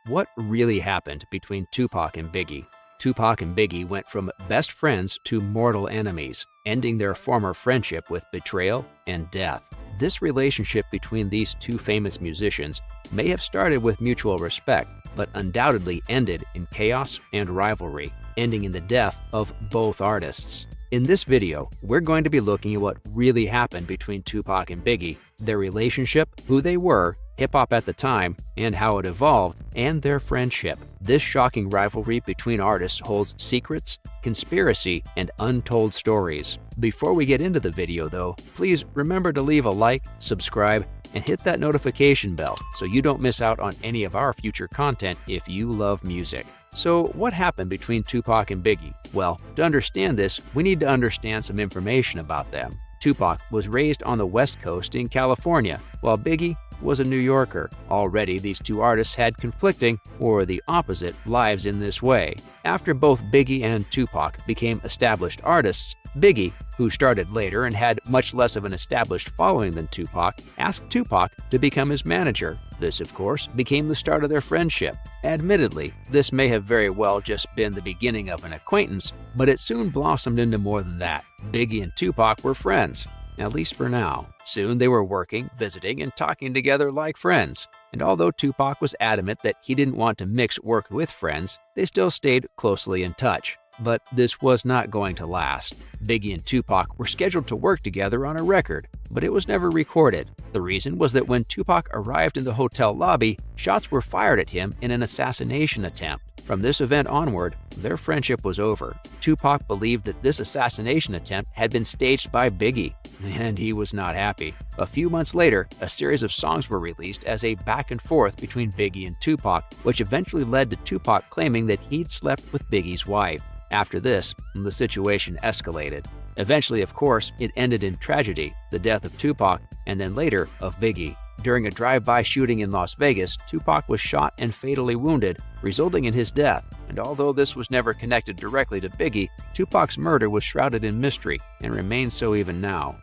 What really happened between Tupac and Biggie? Tupac and Biggie went from best friends to mortal enemies, ending their former friendship with betrayal and death. This relationship between these two famous musicians may have started with mutual respect, but undoubtedly ended in chaos and rivalry, ending in the death of both artists. In this video, we're going to be looking at what really happened between Tupac and Biggie, their relationship, who they were, hip-hop at the time, and how it evolved, and their friendship. This shocking rivalry between artists holds secrets, conspiracy, and untold stories. Before we get into the video though, please remember to leave a like, subscribe, and hit that notification bell so you don't miss out on any of our future content if you love music. So what happened between Tupac and Biggie? Well, to understand this, we need to understand some information about them. Tupac was raised on the West Coast in California, while Biggie was a New Yorker. Already, these two artists had conflicting, or the opposite, lives in this way. After both Biggie and Tupac became established artists, Biggie, who started later and had much less of an established following than Tupac, asked Tupac to become his manager. This, of course, became the start of their friendship. Admittedly, this may have very well just been the beginning of an acquaintance, but it soon blossomed into more than that. Biggie and Tupac were friends, at least for now. Soon they were working, visiting, and talking together like friends. And although Tupac was adamant that he didn't want to mix work with friends, they still stayed closely in touch. But this was not going to last. Biggie and Tupac were scheduled to work together on a record, but it was never recorded. The reason was that when Tupac arrived in the hotel lobby, shots were fired at him in an assassination attempt. From this event onward, their friendship was over. Tupac believed that this assassination attempt had been staged by Biggie, and he was not happy. A few months later, a series of songs were released as a back and forth between Biggie and Tupac, which eventually led to Tupac claiming that he'd slept with Biggie's wife. After this, the situation escalated. Eventually, of course, it ended in tragedy, the death of Tupac, and then later of Biggie. During a drive-by shooting in Las Vegas, Tupac was shot and fatally wounded, resulting in his death. And although this was never connected directly to Biggie, Tupac's murder was shrouded in mystery and remains so even now.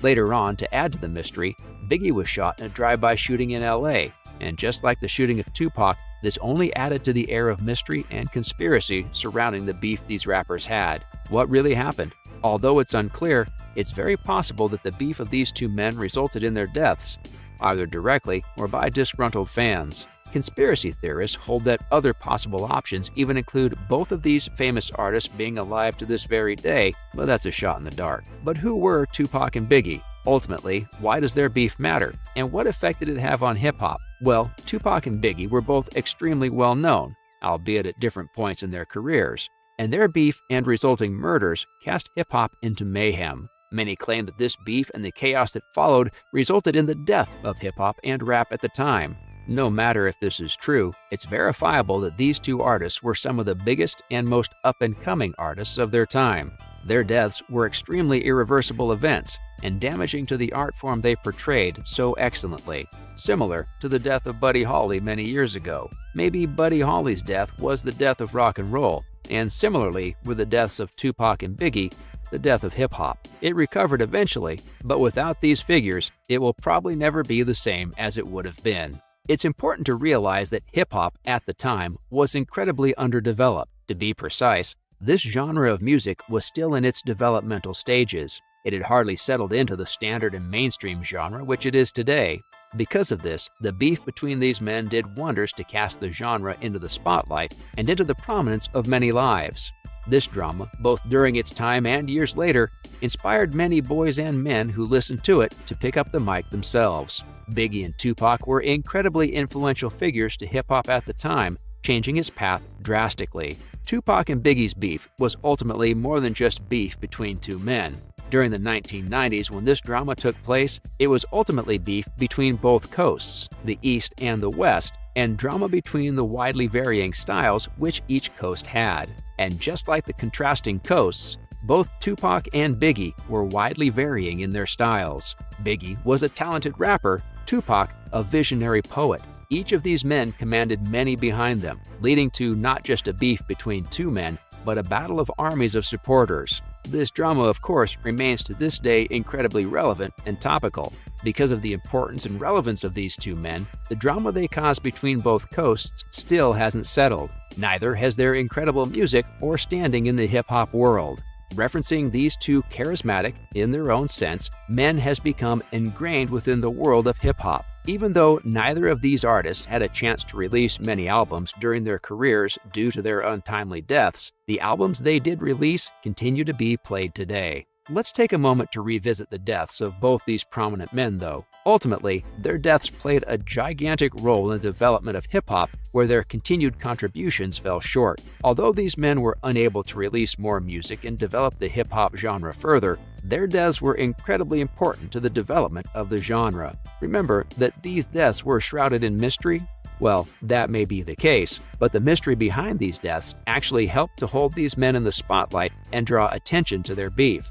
Later on, to add to the mystery, Biggie was shot in a drive-by shooting in LA, and just like the shooting of Tupac, this only added to the air of mystery and conspiracy surrounding the beef these rappers had. What really happened? Although it's unclear, it's very possible that the beef of these two men resulted in their deaths, either directly or by disgruntled fans. Conspiracy theorists hold that other possible options even include both of these famous artists being alive to this very day, but that's a shot in the dark. But who were Tupac and Biggie? Ultimately, why does their beef matter? And what effect did it have on hip-hop? Well, Tupac and Biggie were both extremely well known, albeit at different points in their careers. And their beef and resulting murders cast hip-hop into mayhem. Many claim that this beef and the chaos that followed resulted in the death of hip-hop and rap at the time. No matter if this is true, it's verifiable that these two artists were some of the biggest and most up-and-coming artists of their time. Their deaths were extremely irreversible events and damaging to the art form they portrayed so excellently, similar to the death of Buddy Holly many years ago. Maybe Buddy Holly's death was the death of rock and roll, and similarly were the deaths of Tupac and Biggie the death of hip-hop. It recovered eventually, but without these figures, it will probably never be the same as it would have been. It's important to realize that hip-hop at the time was incredibly underdeveloped. To be precise, this genre of music was still in its developmental stages. It had hardly settled into the standard and mainstream genre which it is today. Because of this, the beef between these men did wonders to cast the genre into the spotlight and into the prominence of many lives. This drama, both during its time and years later, inspired many boys and men who listened to it to pick up the mic themselves. Biggie and Tupac were incredibly influential figures to hip-hop at the time, changing its path drastically. Tupac and Biggie's beef was ultimately more than just beef between two men. During the 1990s, when this drama took place, it was ultimately beef between both coasts, the East and the West, and drama between the widely varying styles which each coast had. And just like the contrasting coasts, both Tupac and Biggie were widely varying in their styles. Biggie was a talented rapper, Tupac a visionary poet. Each of these men commanded many behind them, leading to not just a beef between two men, but a battle of armies of supporters. This drama, of course, remains to this day incredibly relevant and topical. Because of the importance and relevance of these two men, the drama they caused between both coasts still hasn't settled. Neither has their incredible music or standing in the hip-hop world. Referencing these two charismatic, in their own sense, men has become ingrained within the world of hip-hop. Even though neither of these artists had a chance to release many albums during their careers due to their untimely deaths, the albums they did release continue to be played today. Let's take a moment to revisit the deaths of both these prominent men, though. Ultimately, their deaths played a gigantic role in the development of hip-hop, where their continued contributions fell short. Although these men were unable to release more music and develop the hip-hop genre further, their deaths were incredibly important to the development of the genre. Remember that these deaths were shrouded in mystery? Well, that may be the case, but the mystery behind these deaths actually helped to hold these men in the spotlight and draw attention to their beef.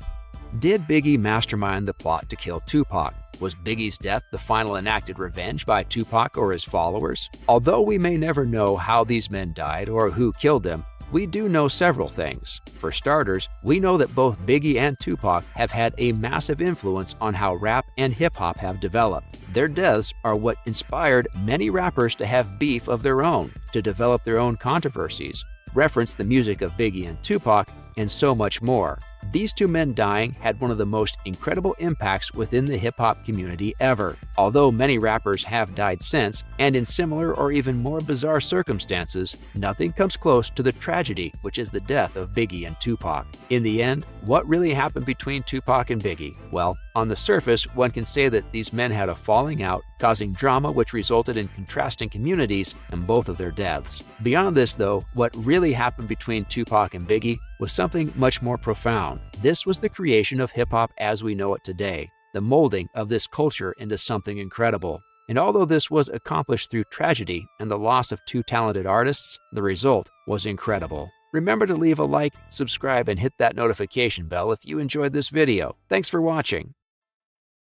Did Biggie mastermind the plot to kill Tupac? Was Biggie's death the final enacted revenge by Tupac or his followers? Although we may never know how these men died or who killed them, we do know several things. For starters, we know that both Biggie and Tupac have had a massive influence on how rap and hip-hop have developed. Their deaths are what inspired many rappers to have beef of their own, to develop their own controversies, reference the music of Biggie and Tupac, and so much more. These two men dying had one of the most incredible impacts within the hip-hop community ever. Although many rappers have died since, and in similar or even more bizarre circumstances, nothing comes close to the tragedy which is the death of Biggie and Tupac. In the end, what really happened between Tupac and Biggie? Well, on the surface, one can say that these men had a falling out, causing drama which resulted in contrasting communities and both of their deaths. Beyond this, though, what really happened between Tupac and Biggie was something much more profound. This was the creation of hip-hop as we know it today, the molding of this culture into something incredible. And although this was accomplished through tragedy and the loss of two talented artists, the result was incredible. Remember to leave a like, subscribe, and hit that notification bell if you enjoyed this video. Thanks for watching.